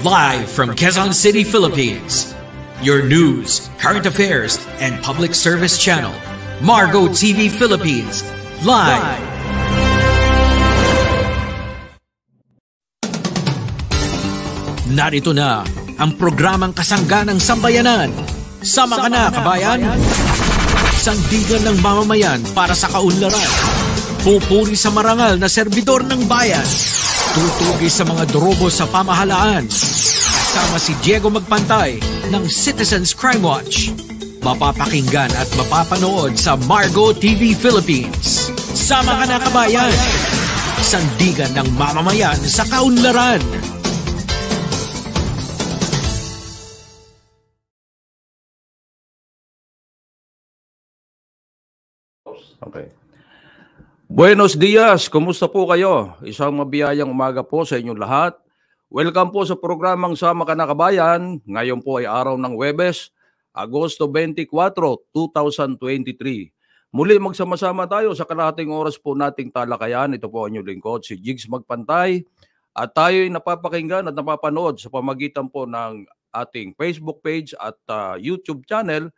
Live from Quezon City, Philippines. Your news, current affairs, and public service channel, Margo TV Philippines. Live. Narito na ang programang kasangga ng sambayanan. Sama ka na, kabayan! Sandigan ng mamamayan para sa kaunlaran. Pupuri sa marangal na serbidor ng bayan. Tutugi sa mga drobo sa pamahalaan. Kasama si Diego Magpantay ng Citizens Crime Watch. Mapapakinggan at mapapanood sa Margo TV Philippines. Sama ka na, kabayan! Sandigan ng mamamayan sa kaunlaran. Okay. Buenos dias, kumusta po kayo? Isang mabiyayang umaga po sa inyong lahat. Welcome po sa programang Sama Ka na, Kabayan. Ngayon po ay araw ng Huwebes, Agosto 24, 2023. Muli magsama-sama tayo sa kalahating oras po nating talakayan. Ito po ang inyong lingkod, si Jigs Magpantay. At tayo'y napapakinggan at napapanood sa pamagitan po ng ating Facebook page at YouTube channel.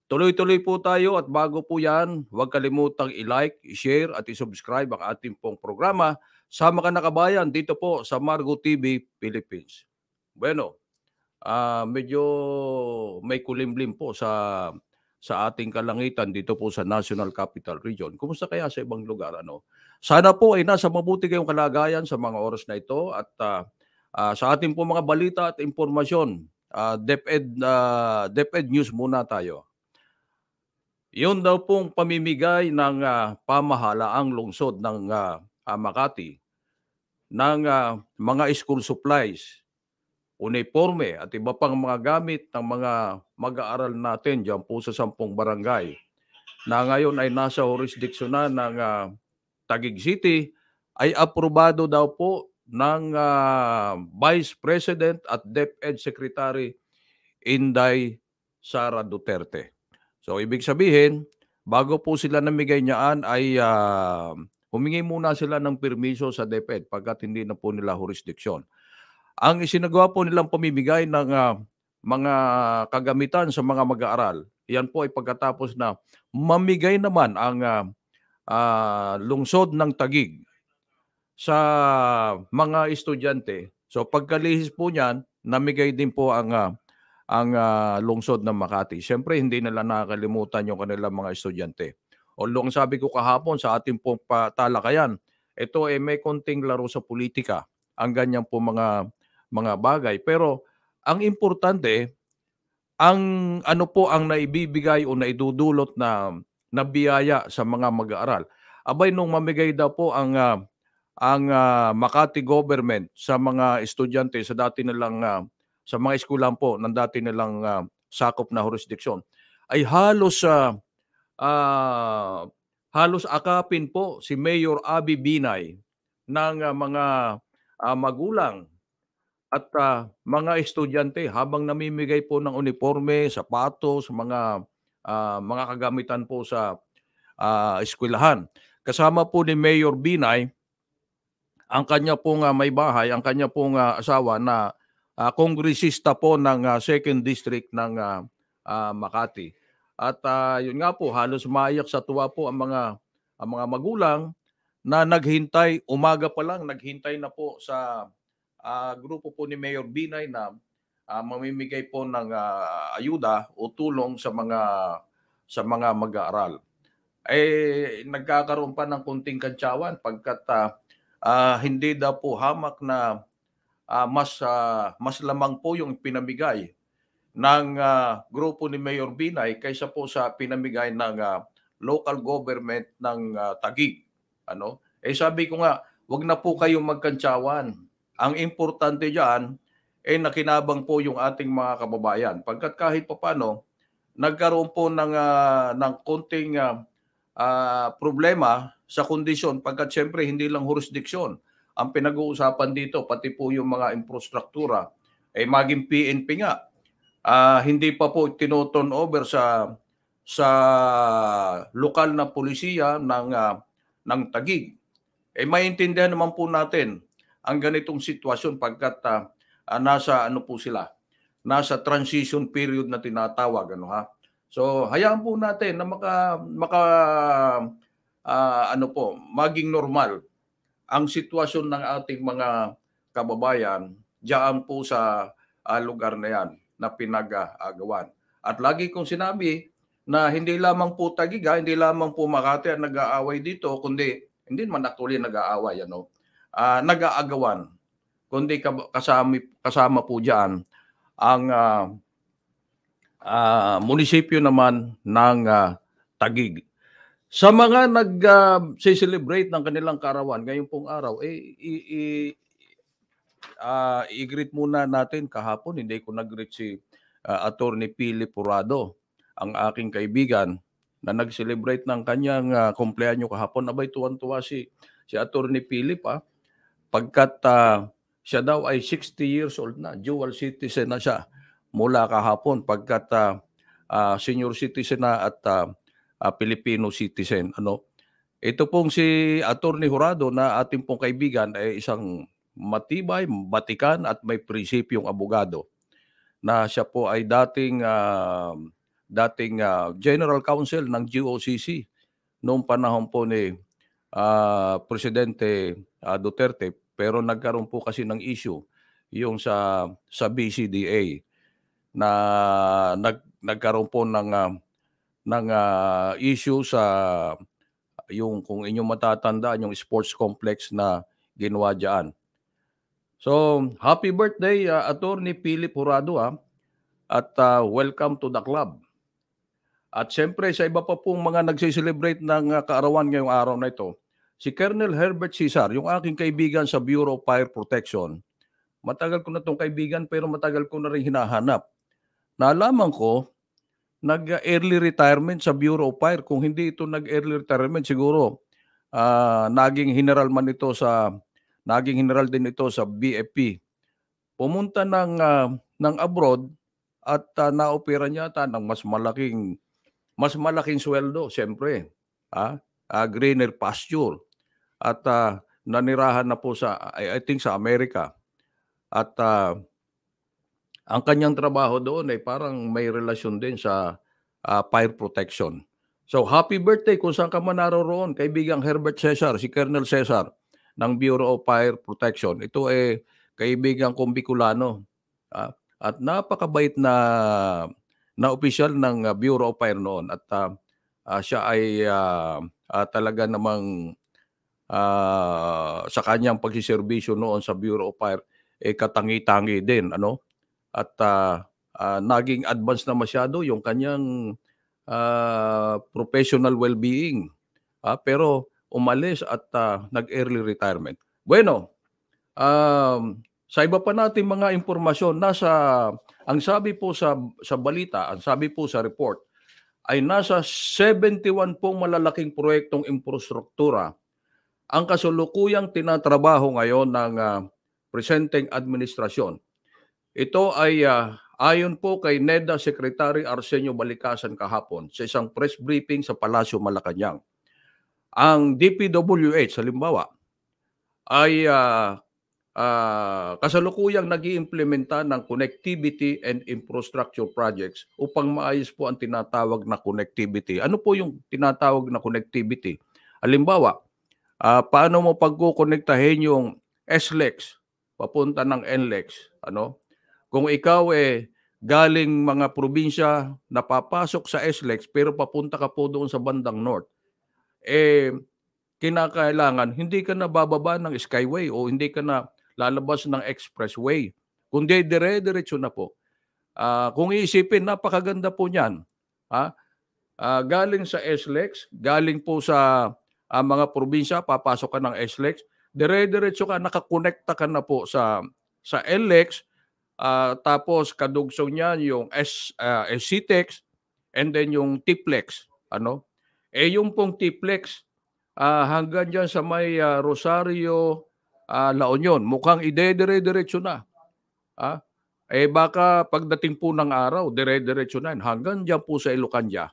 Tuloy-tuloy po tayo at bago po yan, huwag kalimutang i-like, i-share at i-subscribe ang ating pong programa. Sama Ka na, Kabayan dito po sa Margo TV Philippines. Bueno, medyo may kulimlim po sa ating kalangitan dito po sa National Capital Region. Kumusta kaya sa ibang lugar? Sana po ay nasa mabuti kayong kalagayan sa mga oras na ito at sa ating po mga balita at impormasyon, DepEd News muna tayo. Yun daw pong pamimigay ng pamahalaang lungsod ng Makati ng mga school supplies, uniforme at iba pang mga gamit ng mga mag-aaral natin dyan po sa 10 barangay na ngayon ay nasa jurisdiction na ng Taguig City ay aprobado daw po ng Vice President at DepEd Secretary Inday Sara Duterte. So, ibig sabihin, bago po sila namigay niyaan ay humingi muna sila ng permiso sa DepEd pagkat hindi na po nila jurisdiction. Ang isinagawa po nilang pamimigay ng mga kagamitan sa mga mag-aaral, yan po ay pagkatapos na mamigay naman ang lungsod ng Taguig sa mga estudyante. So, pagkalihis po niyan, namigay din po ang lungsod ng Makati. Siyempre, hindi nila nakakalimutan yung kanilang mga estudyante. Although, ang sabi ko kahapon sa ating pong talakayan, ito ay may konting laro sa politika, ang ganyan po mga bagay. Pero, ang importante, ang ano po ang naibibigay o naidudulot na biyaya sa mga mag-aaral. Abay, nung mamigay daw po ang Makati government sa mga estudyante sa dati nilang sa mga eskulan po ng dati nilang sakop na jurisdiksyon, ay halos akapin po si Mayor Abby Binay ng mga magulang at mga estudyante habang namimigay po ng uniforme, sapatos, mga kagamitan po sa eskwelahan. Kasama po ni Mayor Binay ang kanya pong may bahay, ang kanya pong asawa na kongresista po ng 2nd District ng Makati. At yun nga po, halos maiyak sa tuwa po ang mga magulang na naghintay, umaga pa lang, naghintay na po sa grupo po ni Mayor Binay na mamimigay po ng ayuda o tulong sa mga mag-aaral. Nagkakaroon pa ng kunting kantsawan pagkat hindi daw po hamak na mas lamang po yung pinamigay ng grupo ni Mayor Binay kaysa po sa pinamigay ng local government ng Taguig. Sabi ko nga, wag na po kayong magkantsawan. Ang importante diyan nakinabang po yung ating mga kababayan. Pagkat kahit papaano, nagkaroon po ng konting problema sa kondisyon pagkat siyempre hindi lang jurisdiksyon ang pinag-uusapan dito, pati po yung mga infrastruktura, maging PNP nga. Hindi pa po tinoturn over sa lokal na pulisiya ng Taguig. Maintindihan naman po natin ang ganitong sitwasyon pagkat nasa ano po sila, nasa transition period na tinatawag, ano ha. So hayaan po natin na ano po, maging normal ang sitwasyon ng ating mga kababayan diyan po sa lugar na yan na pinag-aagawan. At lagi kong sinabi na hindi lamang po Taguig, hindi lamang po Makati ang nag-aaway dito, kundi hindi man actually nag-aaway, ano, nag-aagawan, kundi kasama po diyan ang munisipyo naman ng Taguig. Sa mga nag-celebrate ng kanilang kaarawan ngayong pong araw, i-greet muna natin kahapon. Hindi ko nag-greet si Attorney Philip Jurado, ang aking kaibigan na nag-celebrate ng kanyang kumpleanyo kahapon. Abay, tuwan-tuwa si Attorney Philip, pagkat siya daw ay 60 years old na, dual citizen na siya mula kahapon, pagkat senior citizen na at Filipino citizen. Ano? Ito pong si Attorney Jurado na ating pong kaibigan ay isang matibay, batikan at may prinsipyong abogado, na siya po ay dating General Counsel ng GOCC noong panahon po ni Presidente Duterte, pero nagkaroon po kasi ng issue yung sa BCDA na nagkaroon po ng issue sa yung, kung inyong matatandaan, yung sports complex na ginawa diyan. So, happy birthday Attorney Philip Jurado, at welcome to the club. At siyempre sa iba pa pong mga nagse-celebrate ng kaarawan ngayong araw na ito, si Colonel Herbert Cesar, yung aking kaibigan sa Bureau of Fire Protection. Matagal ko na itong kaibigan pero matagal ko na rin hinahanap. Nalaman ko, nag-early retirement sa Bureau of Fire. Kung hindi ito nag-early retirement, siguro naging general din ito sa BFP. Pumunta ng abroad at na-opera niya ng mas malaking sweldo, siyempre. Greener pasture. At nanirahan na po I think sa Amerika. At ang kanyang trabaho doon ay parang may relasyon din sa fire protection. So happy birthday kung saan ka man naroroon, kaibigang Herbert Cesar, si Colonel Cesar ng Bureau of Fire Protection. Ito ay kaibigang kong Bicolano, at napakabait na opisyal ng Bureau of Fire noon, at siya ay talaga namang sa kanyang pagsiservisyo noon sa Bureau of Fire katangi-tangi din, ano? At naging advance na masyado yung kanyang professional well-being. Pero umalis at nag-early retirement. Bueno, sa iba pa natin mga impormasyon, ang sabi po sa balita, ang sabi po sa report, ay nasa 71 pong malalaking proyektong infrastruktura ang kasulukuyang tinatrabaho ngayon ng presenteng administrasyon. Ito ay ayon po kay NEDA Secretary Arsenio Balicasan kahapon sa isang press briefing sa Palasyo Malacanang. Ang DPWH, halimbawa, ay kasalukuyang nag-iimplementa ng connectivity and infrastructure projects upang maayos po ang tinatawag na connectivity. Ano po yung tinatawag na connectivity? Halimbawa, paano mo pagkukonektahin yung SLEX papunta ng NLEX? Ano? Kung ikaw galing mga probinsya na papasok sa SLEX pero papunta ka po doon sa bandang north, kinakailangan hindi ka na bababa ng skyway o hindi ka na lalabas ng expressway, kundi dire-diretso na po. Kung iisipin, napakaganda po niyan. Galing sa SLEX, galing po sa mga probinsya, papasok ka ng SLEX, dire-diretso ka, nakakonekta ka na po sa NLEX. Tapos kadugsong niyan yung SCTEX and then yung TPLEX. Ano? Yung pong TPLEX hanggang dyan sa may Rosario, La Union, mukhang ide-dire-diretso na. Baka pagdating po ng araw, dire-diretso na hanggang dyan po sa Ilocania.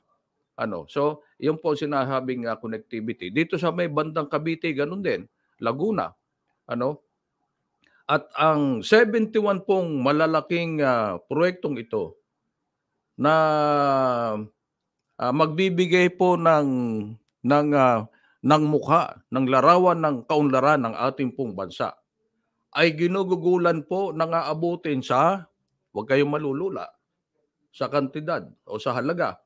Ano? So, yung po sinasabing connectivity. Dito sa may bandang Cavite, ganun din. Laguna. Ano? At ang 71 pong malalaking proyektong ito na magbibigay po ng, ng mukha, ng larawan ng kaunlaran ng ating pong bansa ay ginugugulan po ng aabutin sa, huwag kayong malulula, sa kantidad o sa halaga,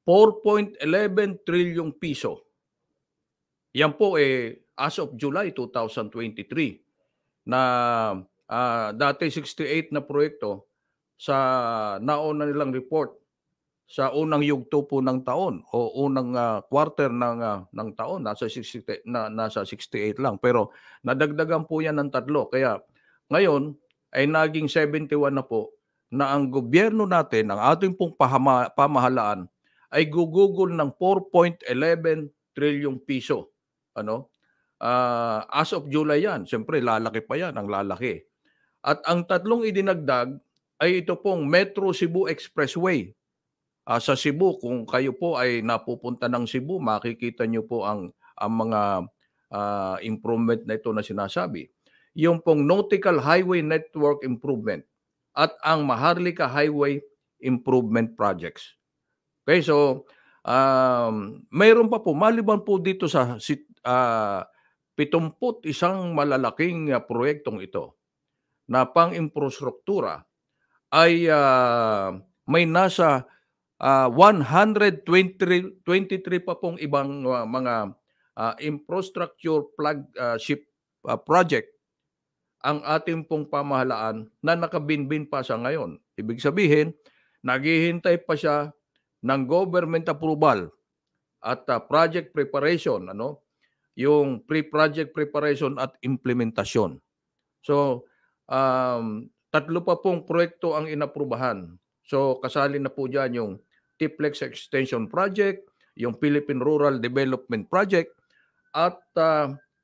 4.11 trilyong piso. Yan po as of July 2023 na dati 68 na proyekto sa nauna nilang report sa unang yugto po ng taon o unang quarter ng taon nasa 68 lang, pero nadagdagan po yan ng 3, kaya ngayon ay naging 71 na po na ang gobyerno natin, ang ating pong pamahalaan ay gugugol ng 4.11 trilyong piso. As of July yan, siyempre lalaki pa yan, ang lalaki. At ang 3 idinagdag ay ito pong Metro Cebu Expressway. Sa Cebu, kung kayo po ay napupunta ng Cebu, makikita nyo po ang mga improvement na ito na sinasabi. Yung pong Nautical Highway Network Improvement at ang Maharlika Highway Improvement Projects. Okay, so mayroon pa po, maliban po dito sa 71 malalaking proyektong ito na pang-infrastruktura ay may nasa 123 pa pong ibang mga infrastructure flagship project ang ating pong pamahalaan na nakabinbin pa sa ngayon. Ibig sabihin, naghihintay pa siya ng government approval at project preparation, yung pre-project preparation at implementasyon. So, 3 pa pong proyekto ang inaprubahan. So, kasali na po dyan yung TPLEX Extension Project, yung Philippine Rural Development Project, at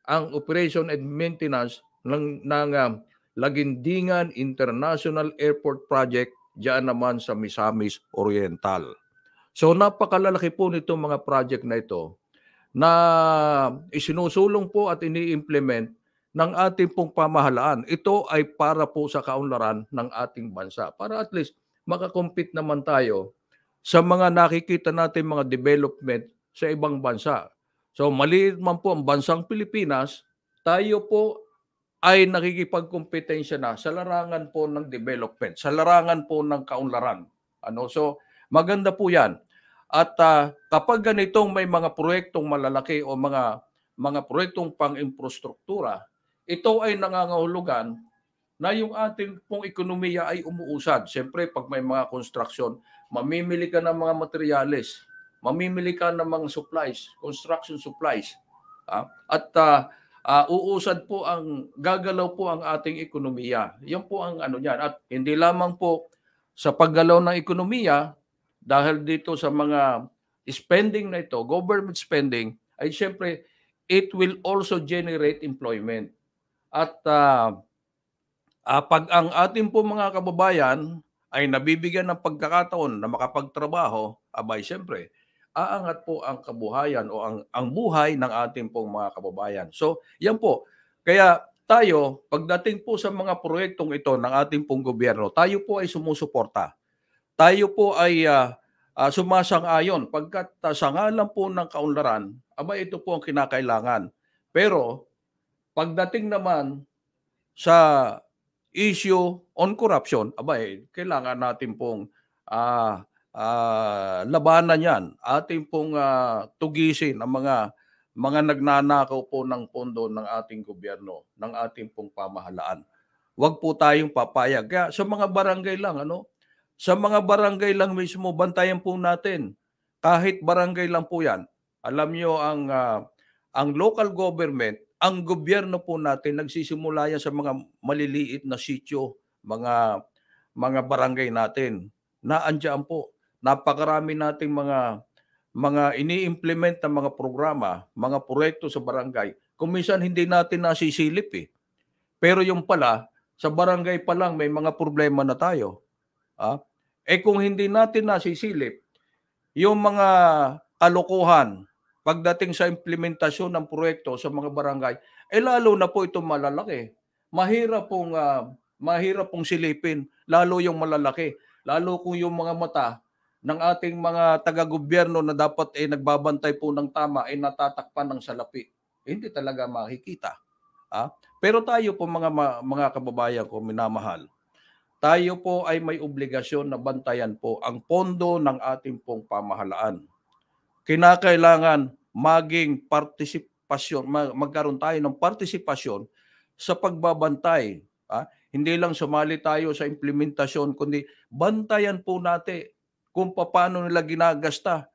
ang Operation and Maintenance ng Lagindingan International Airport Project diyan naman sa Misamis Oriental. So, napakalalaki po nitong mga project na ito na isinusulong po at ini-implement ng ating pong pamahalaan. Ito ay para po sa kaunlaran ng ating bansa. Para at least makakompete naman tayo sa mga nakikita natin mga development sa ibang bansa. So maliit man po ang bansang Pilipinas, tayo po ay nakikipagkompetensya na sa larangan po ng development, sa larangan po ng kaunlaran. So maganda po 'yan. At kapag ganitong may mga proyektong malalaki o mga proyektong pang-infrastruktura, ito ay nangangahulugan na yung ating pong ekonomiya ay umuusad. Siyempre, pag may mga construction, mamimili ka ng mga materyales, mamimili ka ng mga supplies, construction supplies. At uusad po gagalaw po ang ating ekonomiya. Yan po ang niyan. At hindi lamang po sa paggalaw ng ekonomiya, dahil dito sa mga spending na ito, government spending, ay siyempre, it will also generate employment. At pag ang ating po mga kababayan ay nabibigyan ng pagkakataon na makapagtrabaho, abay siyempre, aangat po ang kabuhayan o ang buhay ng ating pong mga kababayan. So, yan po. Kaya tayo, pagdating po sa mga proyektong ito ng ating pong gobyerno, tayo po ay sumusuporta. Tayo po ay sumasang-ayon pagkat sa ngalan po ng kaunlaran, abay ito po ang kinakailangan. Pero pagdating naman sa issue on corruption, abay kailangan natin pong labanan yan. Ating pong tugisin ang mga nagnanakaw po ng pondo ng ating gobyerno, ng ating pong pamahalaan. Huwag po tayong papayag. Kaya sa mga barangay lang, sa mga barangay lang mismo, bantayan po natin. Kahit barangay lang po yan. Alam nyo, ang local government, ang gobyerno po natin, nagsisimula yan sa mga maliliit na sityo, mga barangay natin. Naandyan po. Napakarami nating mga ini-implement na mga programa, mga proyekto sa barangay. Kung minsan hindi natin nasisilip Pero yung pala, sa barangay pa lang may mga problema na tayo. Kung hindi natin nasisilip, yung mga kalokohan pagdating sa implementasyon ng proyekto sa mga barangay, lalo na po itong malalaki. mahirap pong silipin, lalo yung malalaki. Lalo kung yung mga mata ng ating mga taga-gobyerno na dapat nagbabantay po ng tama ay natatakpan ng salapi. Hindi talaga makikita. Pero tayo po mga kababayan ko minamahal, tayo po ay may obligasyon na bantayan po ang pondo ng ating pong pamahalaan. Kinakailangan magkaroon tayo ng partisipasyon sa pagbabantay. Hindi lang sumali tayo sa implementasyon, kundi bantayan po natin kung paano nila ginagasta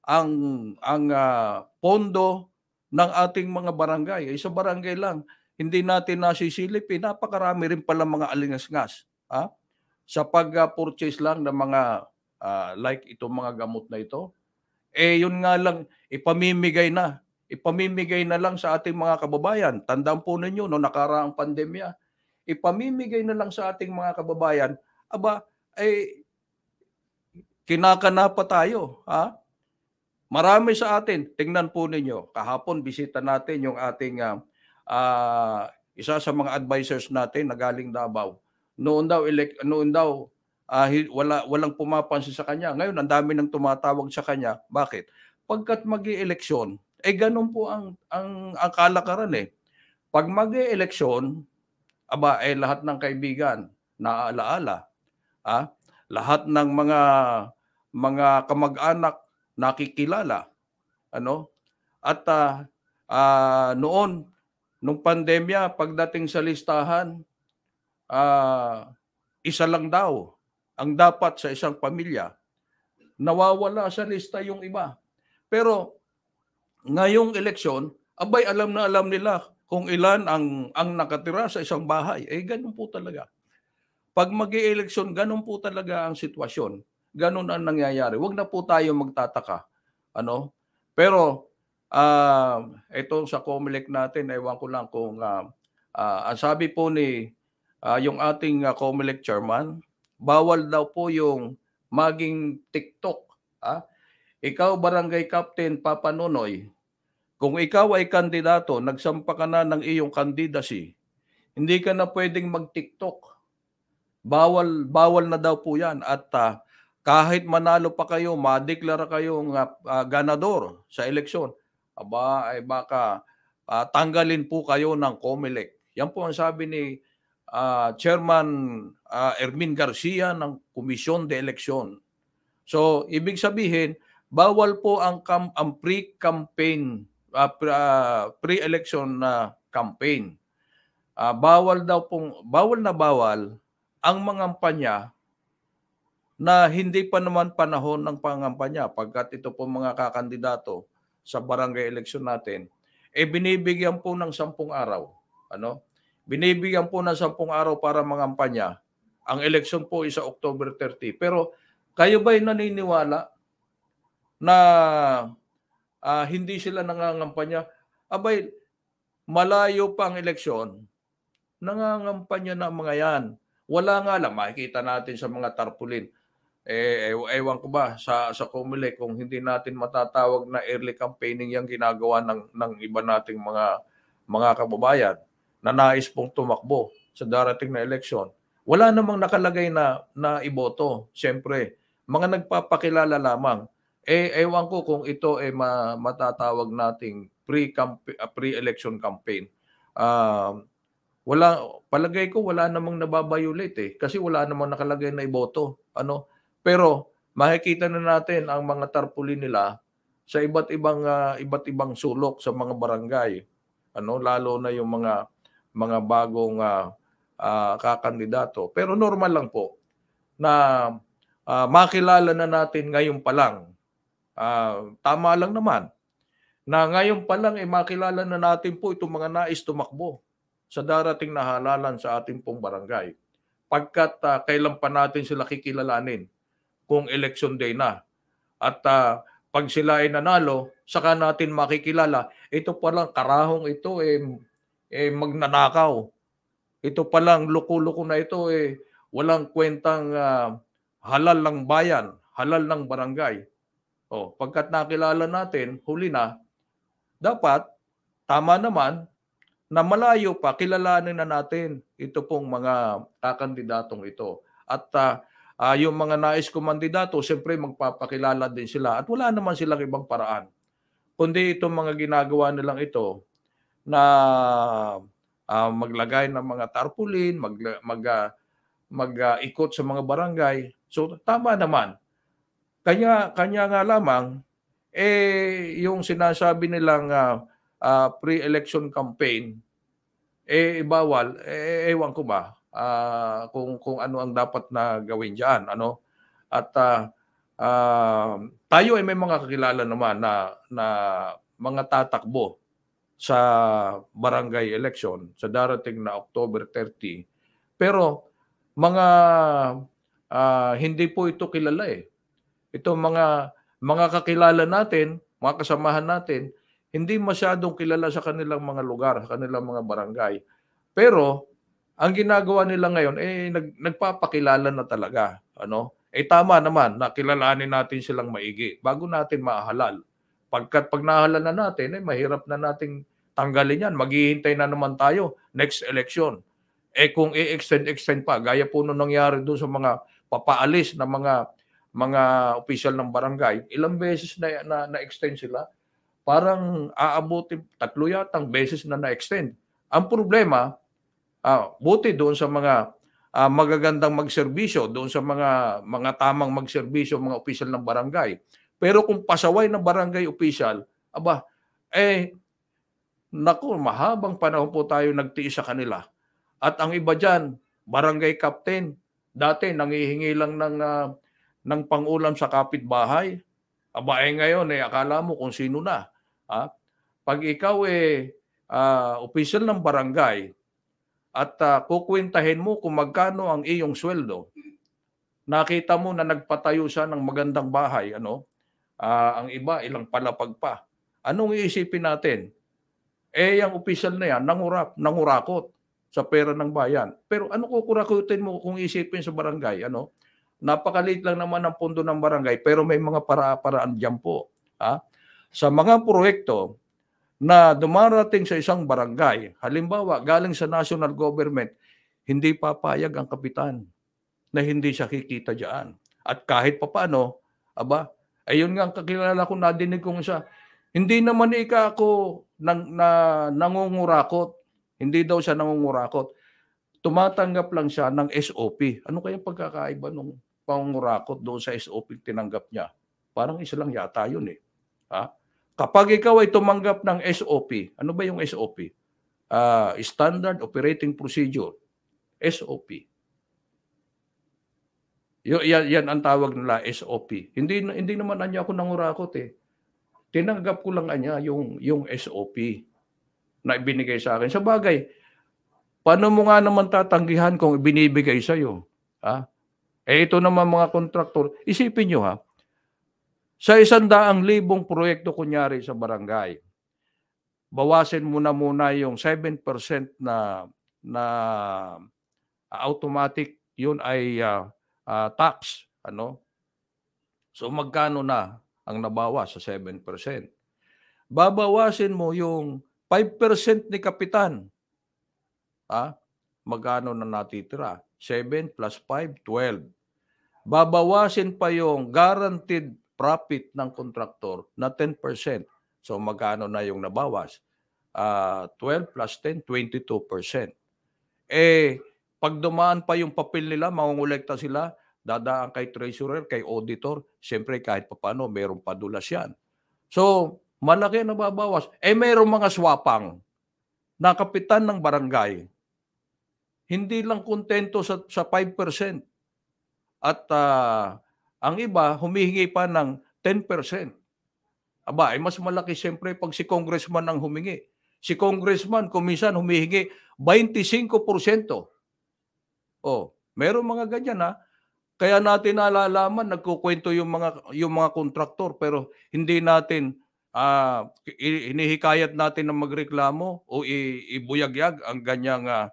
ang pondo ng ating mga barangay. Sa barangay lang, hindi natin nasisilipin, napakarami rin pala mga alingasngas. Sa pag-purchase lang ng mga like itong mga gamot na ito, yun nga lang, ipamimigay na lang sa ating mga kababayan. Tandaan po ninyo, no nakaraang pandemya, ipamimigay na lang sa ating mga kababayan, kinakana pa tayo. Marami sa atin, tingnan po ninyo, kahapon bisita natin yung ating isa sa mga advisors natin na galing Davao. Noon daw walang pumapansin sa kanya. Ngayon, ang dami nang tumatawag sa kanya. Bakit? Pagkat mag-i-eleksyon, ganun po ang kalakaran Pag mag-i-eleksyon, lahat ng kaibigan, naaalaala. Lahat ng mga kamag-anak, nakikilala. At nung pandemya, pagdating sa listahan, isa lang daw ang dapat sa isang pamilya. Nawawala sa lista yung iba. Pero ngayong eleksyon, alam na alam nila kung ilan ang nakatira sa isang bahay. Ganun po talaga. Pag mag-i-eleksyon, ganun po talaga ang sitwasyon. Ganun ang nangyayari. Huwag na po tayo magtataka. Pero ito sa COMELEC natin, ewan ko lang kung ang sabi po ni yung ating COMELEC chairman, bawal daw po yung maging TikTok. Ikaw, Barangay Captain Papa Nonoy, kung ikaw ay kandidato, nagsampa ka na ng iyong candidacy, hindi ka na pwedeng mag-TikTok. Bawal na daw po yan. At kahit manalo pa kayo, madeklara kayong ganador sa eleksyon, baka tanggalin po kayo ng COMELEC. Yan po ang sabi ni Chairman Ermin Garcia ng Komisyon de Eleksyon. So, ibig sabihin, bawal po ang pre-campaign, pre-election na campaign. Bawal ang mangampanya na hindi pa naman panahon ng pangampanya. Pagkat ito po mga kakandidato sa barangay election natin, binibigyan po ng 10 araw. Binibigyan po ng 10 araw para mangampanya. Ang eleksyon po is sa October 30. Pero kayo ba'y naniniwala na hindi sila nangangampanya? Malayo pa ang eleksyon, nangangampanya na mga yan. Wala nga lang, makikita natin sa mga tarpaulin. Ewan ko ba sa COMELEC kung hindi natin matatawag na early campaigning yung ginagawa ng iba nating mga kababayan na nais pong tumakbo sa darating na eleksyon. Wala namang nakalagay na iboto. Siyempre, mga nagpapakilala lamang. Ewan ko kung ito matatawag nating pre-election campaign. Palagay ko wala namang nababayulate kasi wala namang nakalagay na iboto. Pero makikita na natin ang mga tarpaulin nila sa iba't ibang sulok sa mga barangay. Lalo na yung mga bagong kakandidato. Pero normal lang po na makilala na natin ngayon pa lang. Tama lang naman na ngayon pa lang makilala na natin po itong mga nais tumakbo sa darating na halalan sa ating pong barangay. Pagkat kailan pa natin sila kikilalanin kung election day na. At pag sila ay nanalo, saka natin makikilala, ito palang karahong ito magnanakaw. Ito palang loko-loko na ito walang kwentang halal ng bayan, halal ng barangay. Pagkat nakilala natin, huli na, dapat, tama naman, na malayo pa, kilalanin na natin ito pong mga kakandidatong ito. At yung mga nais kong mandidato, siyempre magpapakilala din sila. At wala naman silang ibang paraan. Kundi itong mga ginagawa nilang ito na maglagay ng mga tarpaulin, mag-ikot sa mga barangay. So tama naman. Kanya nga lamang, yung sinasabi nilang pre-election campaign, bawal, ewan ko ba kung ano ang dapat na gawin diyan, ano? At tayo ay may mga kakilala naman na mga tatakbo sa barangay election sa darating na October 30. Pero mga hindi po ito kilala eh. Ito mga kakilala natin, mga kasamahan natin, hindi masyadong kilala sa kanilang mga lugar, sa kanilang mga barangay. Pero ang ginagawa nila ngayon nagpapakilala na talaga, ano? Tama naman na kilalanin natin silang maigi bago natin mahalal. Pag nahalal na natin, mahirap na nating tanggalin yan. Maghihintay na naman tayo next election. Kung i-extend pa, gaya po nung nangyari doon sa mga papaalis na mga opisyal ng barangay, ilang beses na extend sila. Parang aabutin 3 yatang beses na na-extend. Ang problema, buti doon sa mga magagandang magserbisyo, doon sa mga tamang magserbisyo, mga opisyal ng barangay. Pero kung pasaway ng barangay opisyal, naku, mahabang panahon po tayo nagtiis sa kanila. At ang iba dyan, barangay captain, dati nangihingi lang ng pangulam sa kapitbahay. Ngayon, akala mo kung sino na. Pag ikaw opisyal ng barangay at kukwentahin mo kung magkano ang iyong sweldo, nakita mo na nagpatayo siya ng magandang bahay, ano? Ang iba, ilang palapag pa. Anong iisipin natin? Yung opisyal na yan, nangurakot sa pera ng bayan. Pero ano kukurakutin mo kung isipin sa barangay? Ano? Napakaliit lang naman ang pondo ng barangay, pero may mga paraan dyan po. Sa mga proyekto na dumarating sa isang barangay, halimbawa galing sa national government, hindi papayag ang kapitan na hindi siya kikita dyan. At kahit papaano, ayun nga ang kakilala ko, nadinig kong isa, hindi naman ako nangungurakot. Hindi daw siya nangungurakot. Tumatanggap lang siya ng SOP. Ano kaya pagkakaiba nung pangungurakot doon sa SOP tinanggap niya? Parang isa lang yata yun eh. Kapag ikaw ay tumanggap ng SOP, ano ba yung SOP? Standard Operating Procedure. SOP. Yan ang tawag nila, SOP. Hindi naman niya ako nangurakot eh. Tinanggap ko lang niya yung SOP na ibinigay sa akin. Sa bagay, paano mo nga naman tatanggihan kung ibinibigay sa'yo? Ito naman mga kontraktor, isipin nyo sa 100,000 proyekto kunyari sa barangay, bawasin mo na muna yung 7% na automatic, yun ay tax. Ano? So magkano na ang nabawas sa 7%? Babawasin mo yung 5% ni kapitan. Magkano na natitira? 7 plus 5, 12. Babawasin pa yung guaranteed profit ng kontraktor na 10%. So magkano na yung nabawas? 12 plus 10, 22%. Pag dumaan pa yung papel nila, mangungulekta sila, dadaan kay treasurer, kay auditor, siyempre kahit paano mayroong padulas yan. So, malaki na babawas. Mayroong mga swapang na kapitan ng barangay, hindi lang kontento sa 5%. At ang iba, humihingi pa ng 10%. Mas malaki siyempre pag si congressman ang humingi. Si congressman, kuminsan humihingi 25%. Meron mga ganyan Kaya natin nalalaman, nagkukwento yung mga kontraktor, pero hindi natin hinihikayat natin na magreklamo o ibuyagyag ang ganyang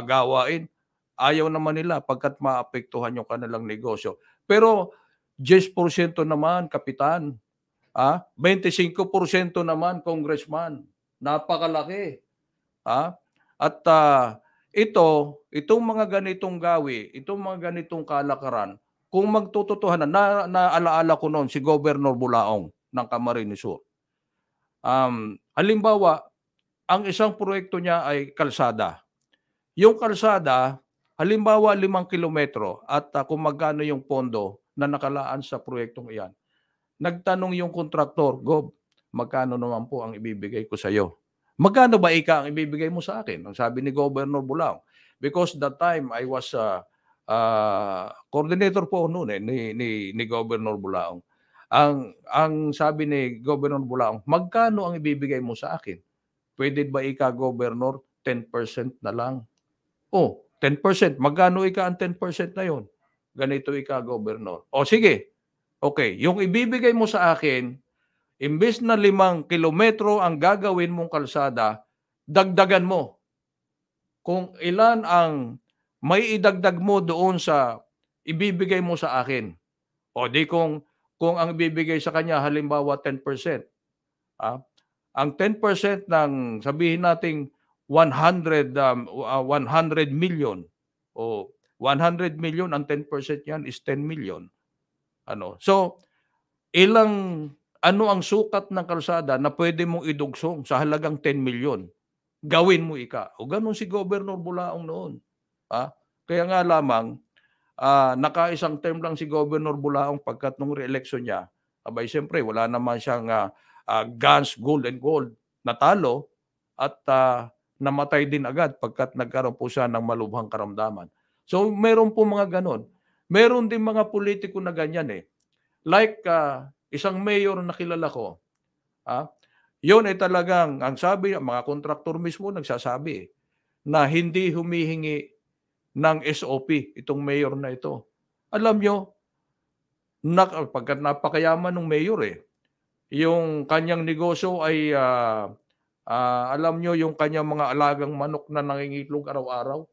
gawain. Ayaw naman nila pagkat maapektuhan yung kanilang negosyo. Pero 10% naman, kapitan. 25% naman, congressman. Napakalaki. At itong mga ganitong gawi, itong mga ganitong kalakaran, kung magtototohanan, naalaala ko noon si Governor Bulaong ng Camarines Sur. Halimbawa, ang isang proyekto niya ay kalsada. Yung kalsada, halimbawa 5 kilometro at kung magkano yung pondo na nakalaan sa proyektong iyan. Nagtanong yung kontraktor, Gob, magkano naman po ang ibibigay ko sa iyo? Magkano ba ika ang ibibigay mo sa akin? Ang sabi ni Governor Bulaong. Because that time I was coordinator po noon ni Governor Bulaong. Ang sabi ni Governor Bulaong, magkano ang ibibigay mo sa akin? Pwede ba ika, Governor, 10% na lang? Oh, 10%. Magkano ika ang 10% na yon? Ganito ika, Governor. O sige, okay. Yung ibibigay mo sa akin, imbes na 5 kilometro ang gagawin mong kalsada, dagdagan mo. Kung ilan ang may idagdag mo doon sa ibibigay mo sa akin. O di kung ang ibibigay sa kanya halimbawa 10%. Ang 10% ng sabihin nating 100 million o 100 million, ang 10% yan is 10 million. So, ano ang sukat ng kalsada na pwede mong idugsong sa halagang 10 million? Gawin mo ika. O ganun si Governor Bulaong noon. Kaya nga lamang, nakaisang term lang si Governor Bulaong pagkat nung re-election niya, abay siyempre wala naman siyang guns, gold and gold, natalo at namatay din agad pagkat nagkaroon po siya ng malubhang karamdaman. So meron po mga ganon. Meron din mga politiko na ganyan eh. Like isang mayor na kilala ko, yun ay talagang, ang sabi, mga kontraktor mismo nagsasabi na hindi humihingi ng SOP itong mayor na ito. Alam nyo, pagkat napakayaman ng mayor yung kanyang negosyo ay, alam nyo, yung kanyang mga alagang manok na nangingitlog araw-araw,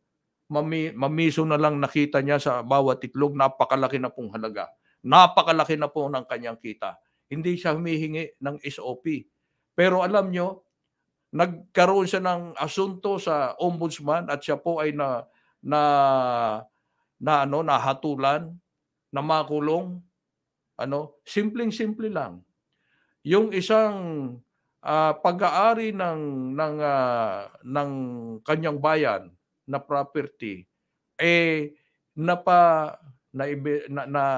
mamiso na lang nakita niya sa bawat itlog, napakalaki na pong halaga. Napakalaki na po ng kanyang kita. Hindi siya humihingi ng SOP. Pero alam nyo, nagkaroon siya ng asunto sa ombudsman at siya po ay nahatulan, na makulong. Simpleng-simple lang. Yung isang pag-aari ng kanyang bayan na property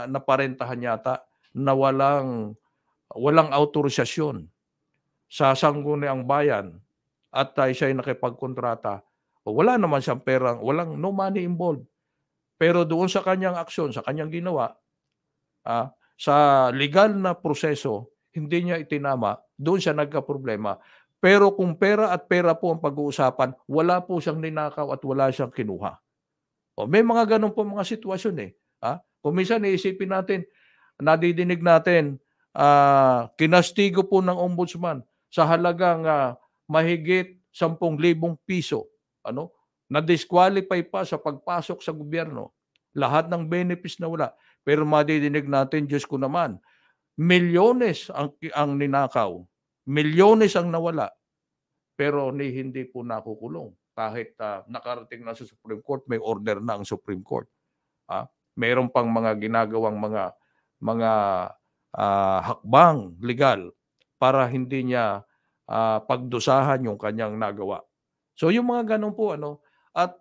naparentahan yata na walang autorisasyon sa sangguniang bayan at siya ay nakipagkontrata. Wala naman siyang perang, no money involved. Pero doon sa kanyang aksyon, sa kanyang ginawa, sa legal na proseso, hindi niya itinama, doon siya nagka-problema. Pero kung pera at pera po ang pag-uusapan, wala po siyang ninakaw at wala siyang kinuha. May mga ganun po mga sitwasyon Kung minsan iisipin natin, nadidinig natin, kinastigo po ng ombudsman sa halagang mahigit 10,000 piso. Na-disqualify pa sa pagpasok sa gobyerno. Lahat ng benefits na wala. Pero madidinig natin, Diyos ko naman, milyones ang ninakaw. Milyones ang nawala. Pero hindi po nakukulong. Kahit nakarating na sa Supreme Court, may order na ang Supreme Court. Mayroon pang mga ginagawang mga hakbang legal para hindi niya pagdusahan yung kanyang nagawa. So yung mga ganun po at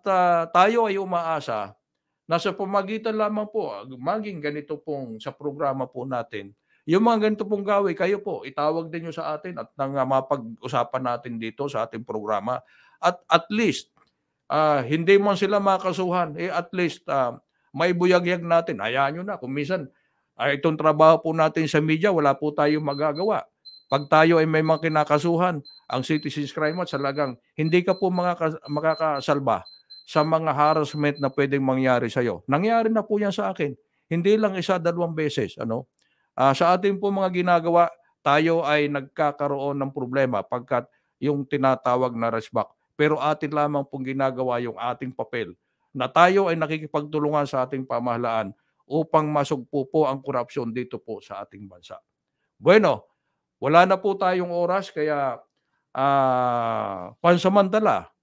tayo ay umaasa na sa pamagitan lamang po maging ganito pong sa programa po natin, yung mga ganito pong gawi, kayo po itawag din nyo sa atin at nang mapag-usapan natin dito sa ating programa at least hindi man sila makasuhan, at least may buyagyag natin. Hayaan nyo na kung minsan itong trabaho po natin sa media, wala po tayong magagawa. Pag tayo ay may mga kinakasuhan, ang Citizens Crime Watch, talagang hindi ka po makakasalba sa mga harassment na pwedeng mangyari sa iyo. Nangyari na po yan sa akin. Hindi lang 1, 2 beses. Sa ating po mga ginagawa, tayo ay nagkakaroon ng problema pagkat yung tinatawag na resback. Pero atin lamang pong ginagawa yung ating papel na tayo ay nakikipagtulungan sa ating pamahalaan upang masugpo po ang korupsyon dito po sa ating bansa. Bueno, wala na po tayong oras kaya pansamantala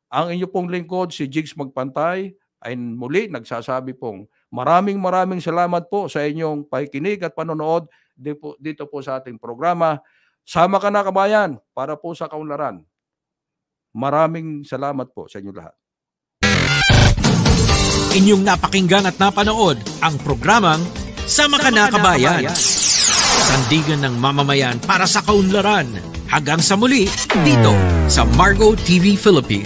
Ang inyo pong lingkod, si Jigs Magpantay, ay muli nagsasabi pong maraming salamat po sa inyong pakikinig at panonood dito po sa ating programa. Sama ka na kabayan para po sa kaunlaran. Maraming salamat po sa inyo lahat. Inyong napakinggan at napanood ang programang Sama Ka Na Kabayan. Sandigan ng mamamayan para sa kaunlaran. Hanggang sa muli, dito sa Margo TV Philippines.